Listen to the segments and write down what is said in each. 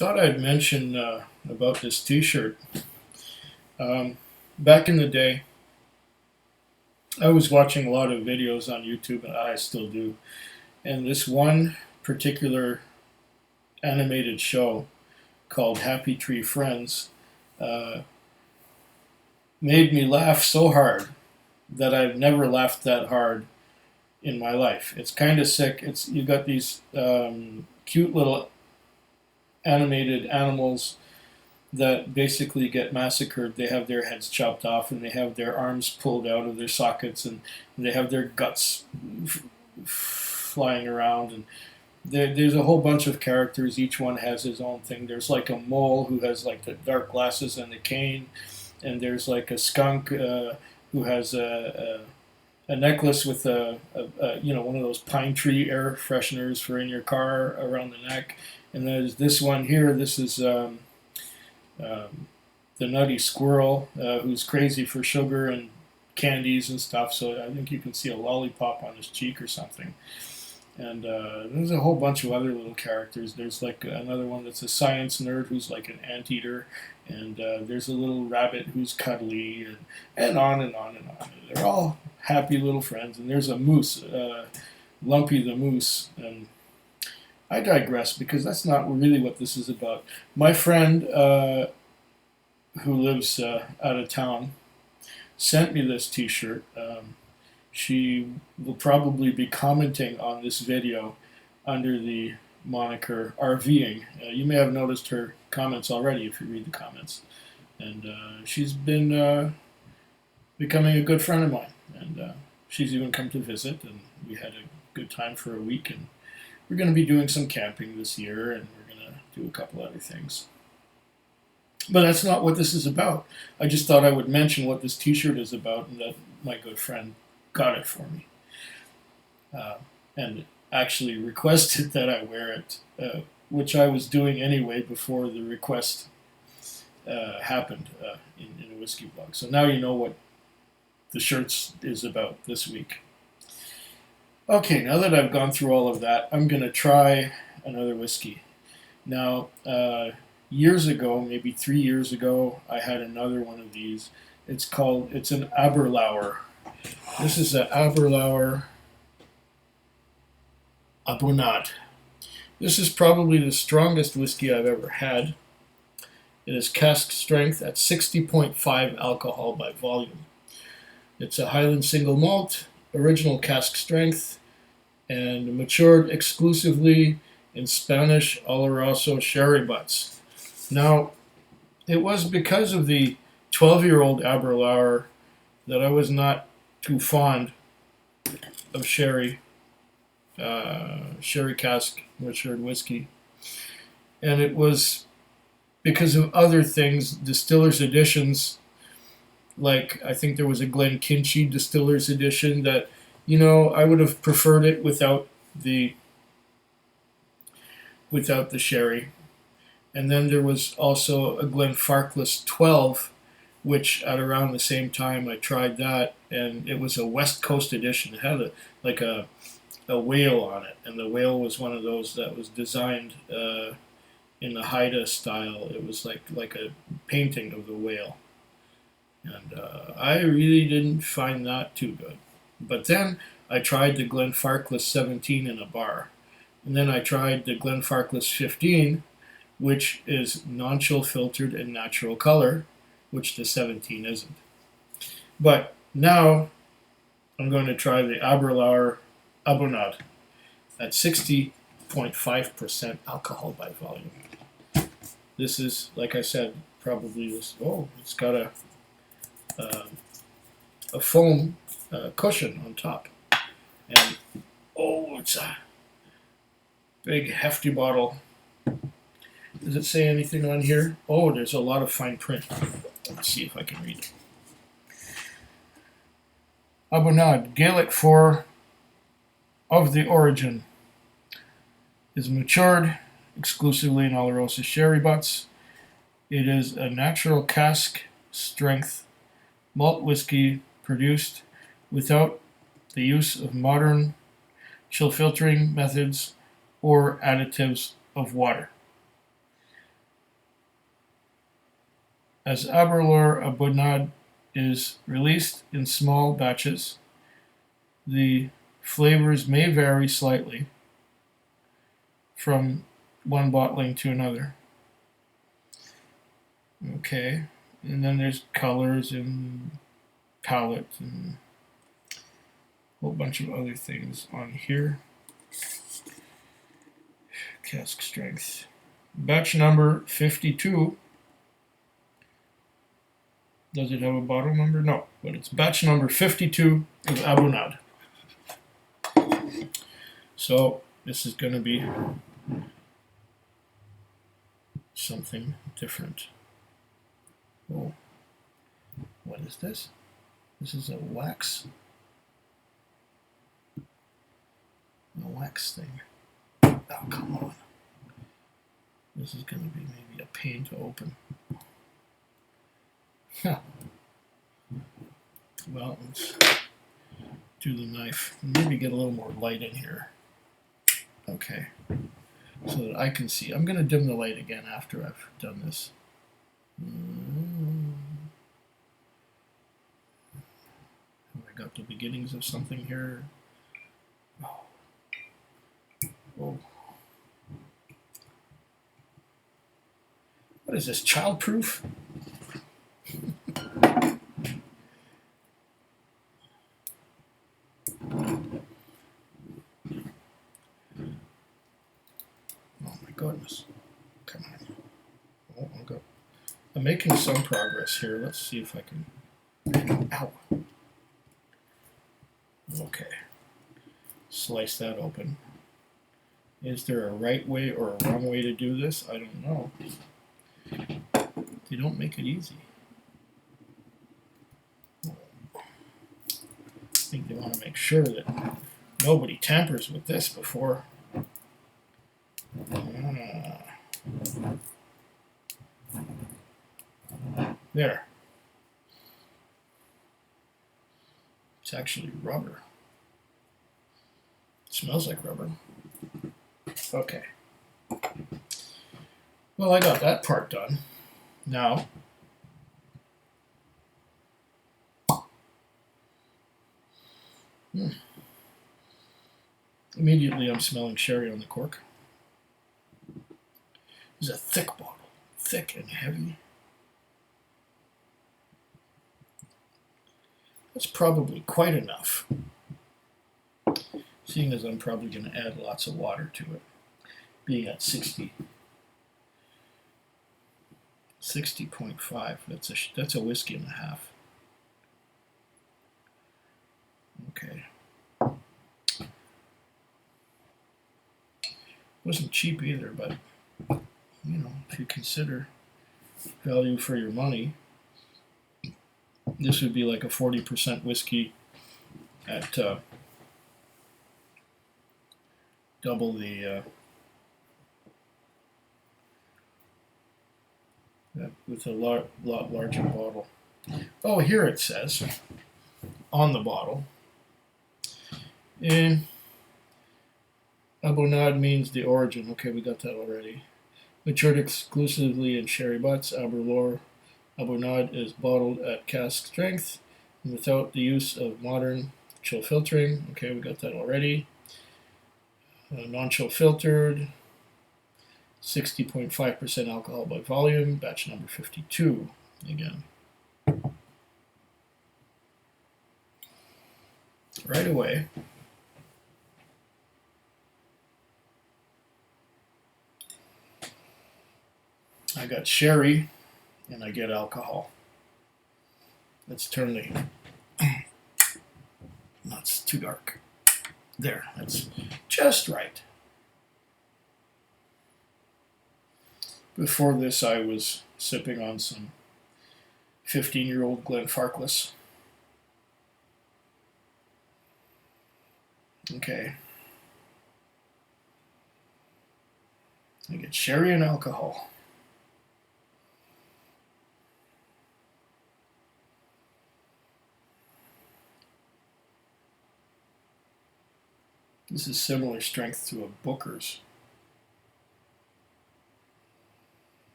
Thought I'd mention about this T-shirt. Back in the day, I was watching a lot of videos on YouTube, and I still do. And this one particular animated show called Happy Tree Friends uh, made me laugh so hard that I've never laughed that hard in my life. It's kind of sick. It's you got these cute little animated animals that basically get massacred. They have their heads chopped off, and they have their arms pulled out of their sockets, and they have their guts flying around. And there's a whole bunch of characters. Each one has his own thing. There's like a mole who has like the dark glasses and the cane, and there's like a skunk who has a necklace with a one of those pine tree air fresheners for in your car around the neck. And there's this one here. This is the nutty squirrel who's crazy for sugar and candies and stuff. So I think you can see a lollipop on his cheek or something. And there's a whole bunch of other little characters. There's like another one that's a science nerd who's like an anteater. And there's a little rabbit who's cuddly, and on and on and on. They're all happy little friends. And there's a moose, Lumpy the moose. And I digress because that's not really what this is about. My friend who lives out of town sent me this T-shirt. She will probably be commenting on this video under the moniker RVing. You may have noticed her comments already if you read the comments. And she's been becoming a good friend of mine. And she's even come to visit, and we had a good time for a week. And we're going to be doing some camping this year, and we're going to do a couple other things. But that's not what this is about. I just thought I would mention what this T-shirt is about, and that my good friend got it for me. And actually requested that I wear it, which I was doing anyway before the request happened in a whiskey blog. So now you know what the shirts is about this week. Okay, now that I've gone through all of that, I'm going to try another whiskey. Now, years ago, maybe 3 years ago, I had another one of these. It's an Aberlour. This is an Aberlour A'BUNADH. This is probably the strongest whiskey I've ever had. It is cask strength at 60.5 alcohol by volume. It's a Highland single malt, original cask strength, and matured exclusively in Spanish Oloroso sherry butts. Now, it was because of the 12-year-old Aberlour that I was not too fond of sherry cask matured whiskey. And it was because of other things, distiller's editions, like I think there was a Glenkinchie distiller's edition that, I would have preferred it without the sherry. And then there was also a Glenfarclas 12, which at around the same time I tried that, and it was a West Coast edition. It had a whale on it, and the whale was one of those that was designed in the Haida style. It was like a painting of the whale. And I really didn't find that too good. But then I tried the Glenfarclas 17 in a bar. And then I tried the Glenfarclas 15, which is non-chill filtered and natural color, which the 17 isn't. But now I'm going to try the Aberlour A'BUNADH at 60.5% alcohol by volume. This is, like I said, probably this. Oh, it's got a foam cushion on top. And, it's a big, hefty bottle. Does it say anything on here? Oh, there's a lot of fine print. Let's see if I can read it. A'BUNADH, Gaelic for of the origin, is matured exclusively in Oloroso sherry butts. It is a natural cask strength malt whiskey produced without the use of modern chill filtering methods or additives of water. As Aberlour A'BUNADH is released in small batches, the flavors may vary slightly from one bottling to another. Okay, and then there's colors and palette and a whole bunch of other things on here. Cask strength. Batch number 52. Does it have a bottle number? No, but it's batch number 52 of A'BUNADH. So this is going to be something different. Oh, what is this? This is a wax thing. Oh, come on. This is going to be maybe a pain to open. Huh. Well, let's do the knife. Maybe get a little more light in here. Okay. So that I can see. I'm going to dim the light again after I've done this. Have I got the beginnings of something here? Oh. Oh. What is this, childproof? Oh my goodness. Come on. Oh, I'm making some progress here. Let's see if I can. Ow. Okay. Slice that open. Is there a right way or a wrong way to do this? I don't know. They don't make it easy. I think they want to make sure that nobody tampers with this before. There. It's actually rubber. It smells like rubber. Okay. Well, I got that part done. Now, immediately I'm smelling sherry on the cork. It's a thick bottle, thick and heavy. That's probably quite enough, seeing as I'm probably going to add lots of water to it, being at 60.5. That's a whiskey and a half. Okay. Wasn't cheap either, but you know, if you consider value for your money, this would be like a 40% whiskey at double the with a lot larger bottle. Oh, here it says on the bottle. And A'BUNADH means the origin. Okay, we got that already. Matured exclusively in sherry butts, Aberlour A'BUNADH is bottled at cask strength and without the use of modern chill filtering. Okay, we got that already. Non-chill filtered, 60.5% alcohol by volume, batch number 52 again. Right away. I got sherry and I get alcohol. Let's turn the. That's too dark. There, that's just right. Before this, I was sipping on some 15-year-old Glenfarclas. Okay. I get sherry and alcohol. This is similar strength to a Booker's.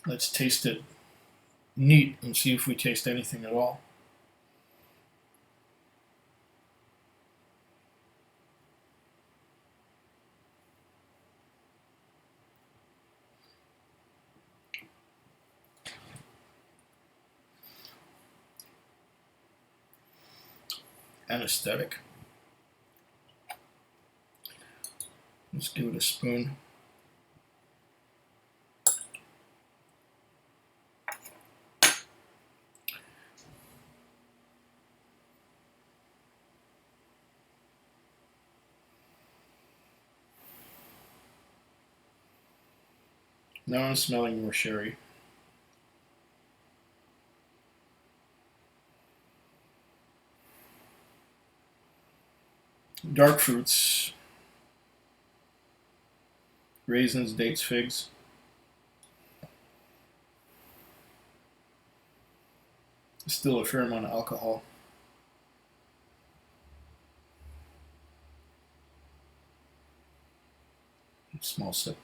Let's taste it neat and see if we taste anything at all. Anesthetic. Let's give it a spoon. Now I'm smelling more sherry. Dark fruits. Raisins, dates, figs. Still a fair amount of alcohol. Small sip.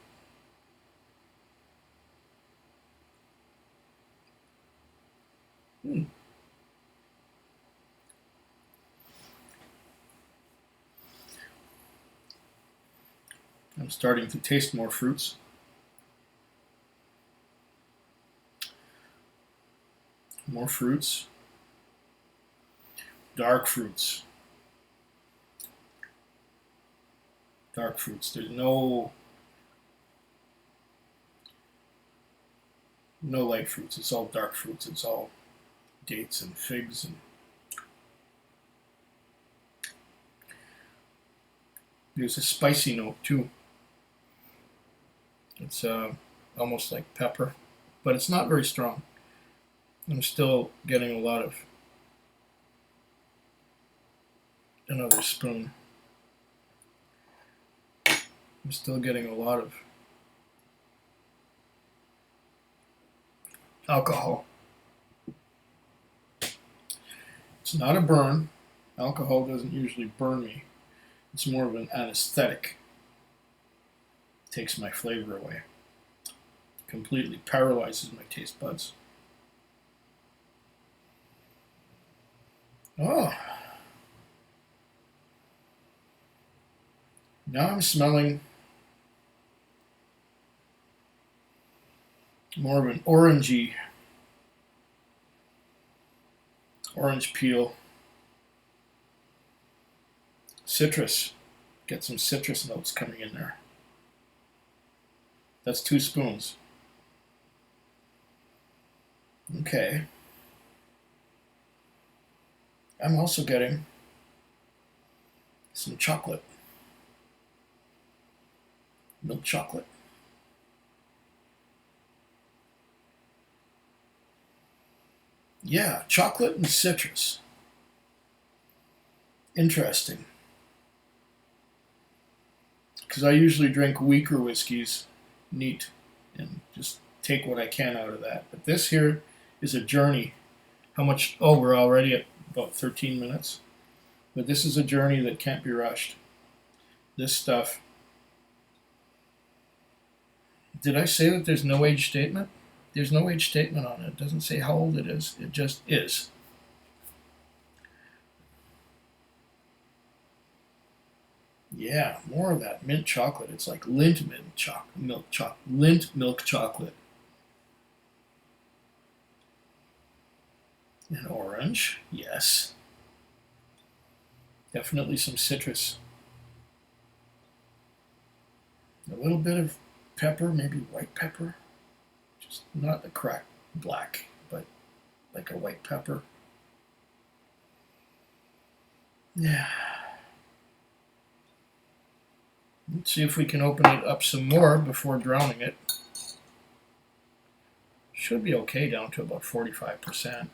I'm starting to taste more fruits. More fruits. Dark fruits. Dark fruits. There's no light fruits. It's all dark fruits. It's all dates and figs and there's a spicy note too. It's almost like pepper, but it's not very strong. I'm still getting a lot of another spoon. I'm still getting a lot of alcohol. It's not a burn. Alcohol doesn't usually burn me. It's more of an anesthetic. It takes my flavor away. Completely paralyzes my taste buds. Oh. Now I'm smelling more of an orangey, orange peel. Citrus. Get some citrus notes coming in there. That's 2 spoons. Okay. I'm also getting some chocolate. Milk chocolate. Yeah, chocolate and citrus. Interesting. Because I usually drink weaker whiskeys neat and just take what I can out of that. But this here is a journey. How much? Oh, we're already at about 13 minutes. But this is a journey that can't be rushed. This stuff. Did I say that there's no age statement? There's no age statement on it. It doesn't say how old it is. It just is. Yeah, more of that mint chocolate. It's like Lindt milk chocolate. And orange, yes. Definitely some citrus. A little bit of pepper, maybe white pepper. Just not a cracked black, but like a white pepper. Yeah. Let's see if we can open it up some more before drowning it. Should be okay down to about 45%.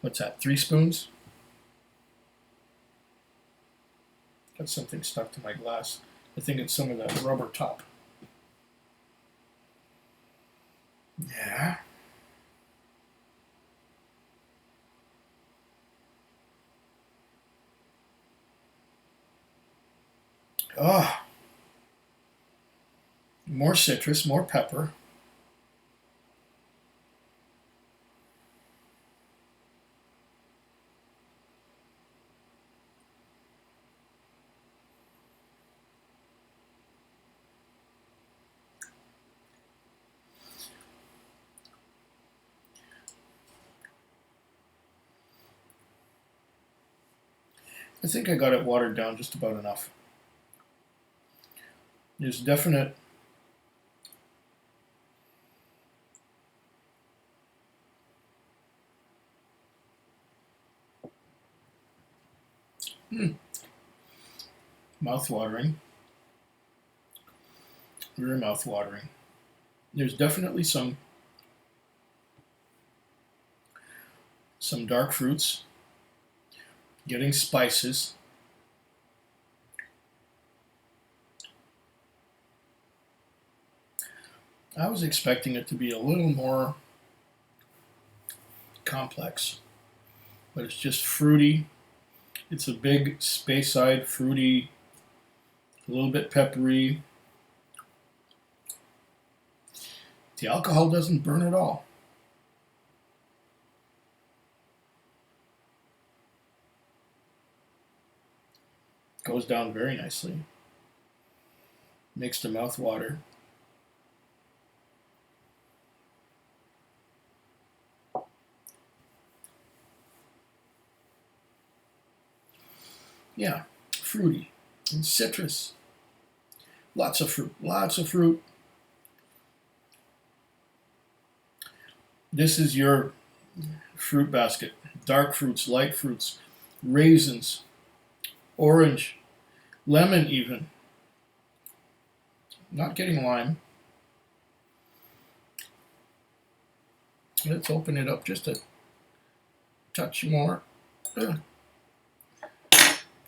What's that, 3 spoons? Got something stuck to my glass. I think it's some of that rubber top. Yeah. Oh. More citrus, more pepper. I think I got it watered down just about enough. There's definite mouth-watering, very mouth-watering. There's definitely some dark fruits, getting spices. I was expecting it to be a little more complex, but it's just fruity. It's a big Speyside fruity, a little bit peppery. The alcohol doesn't burn at all. Goes down very nicely. Makes the mouth water. Yeah, fruity and citrus. Lots of fruit, lots of fruit. This is your fruit basket. Dark fruits, light fruits, raisins, orange, lemon even. Not getting lime. Let's open it up just a touch more.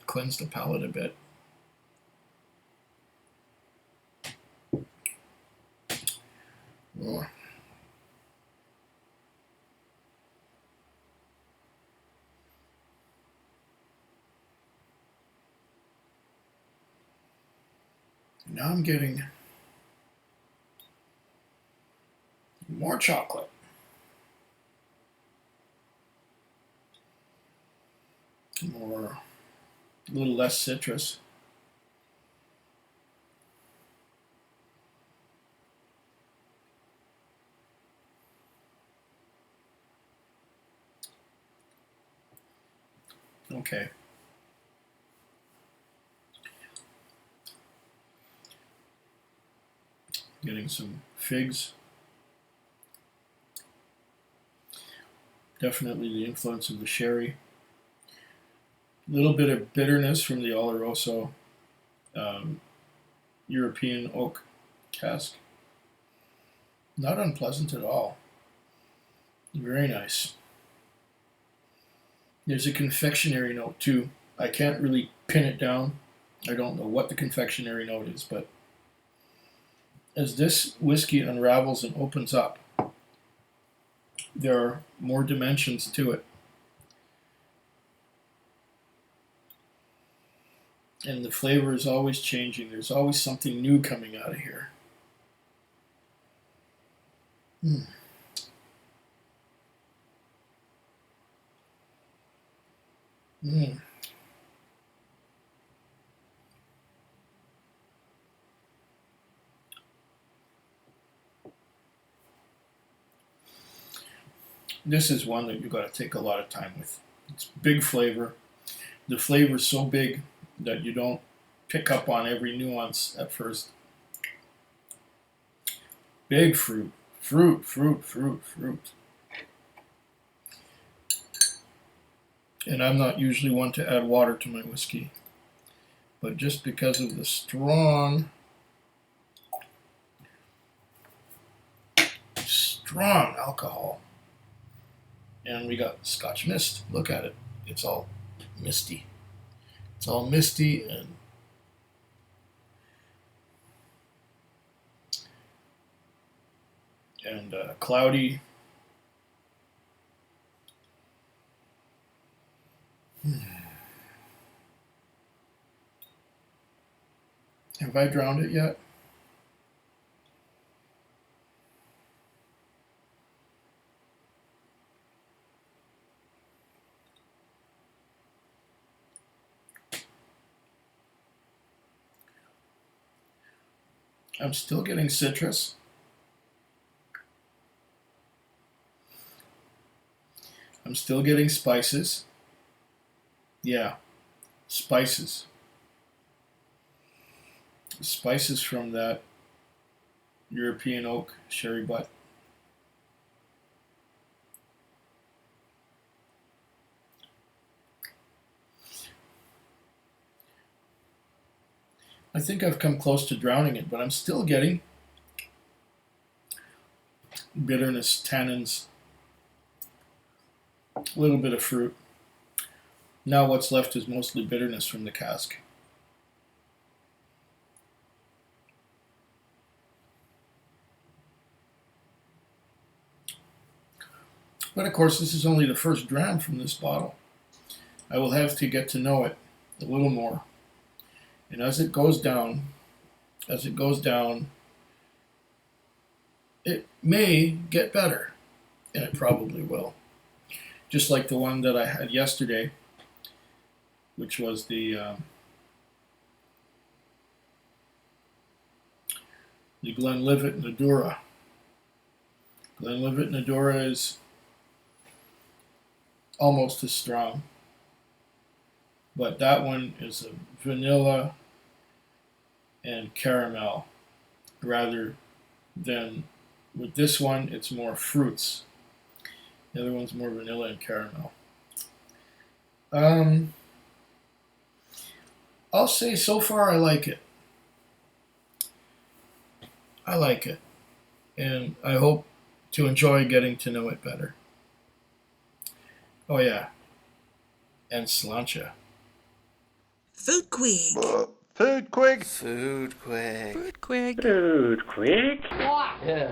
Cleanse the palate a bit. Oh. Now I'm getting more chocolate. More, a little less citrus. Okay. Getting some figs. Definitely the influence of the sherry. A little bit of bitterness from the Oloroso European oak cask. Not unpleasant at all. Very nice. There's a confectionery note too. I can't really pin it down. I don't know what the confectionery note is, but as this whiskey unravels and opens up, there are more dimensions to it. And the flavor is always changing. There's always something new coming out of here. Mm. Mm. This is one that you've got to take a lot of time with. It's big flavor. The flavor is so big that you don't pick up on every nuance at first. Big fruit. Fruit, fruit, fruit, fruit. And I'm not usually one to add water to my whiskey, but just because of the strong alcohol. And we got Scotch mist. Look at it. It's all misty. It's all misty and cloudy. Have I drowned it yet? I'm still getting citrus. I'm still getting spices. Yeah, spices. Spices from that European oak sherry butt. I think I've come close to drowning it, but I'm still getting bitterness, tannins, a little bit of fruit. Now what's left is mostly bitterness from the cask. But of course, this is only the first dram from this bottle. I will have to get to know it a little more. And as it goes down, it may get better. And it probably will. Just like the one that I had yesterday, which was the Glenlivet Nadura. Glenlivet Nadura is almost as strong, but that one is a vanilla and caramel rather than with this one it's more fruits. The other one's more vanilla and caramel. I'll say so far I like it. I like it, and I hope to enjoy getting to know it better. Oh yeah, and slancha. Food Quig. Food quick. Food quick. Food Quig. Food quick. Yeah.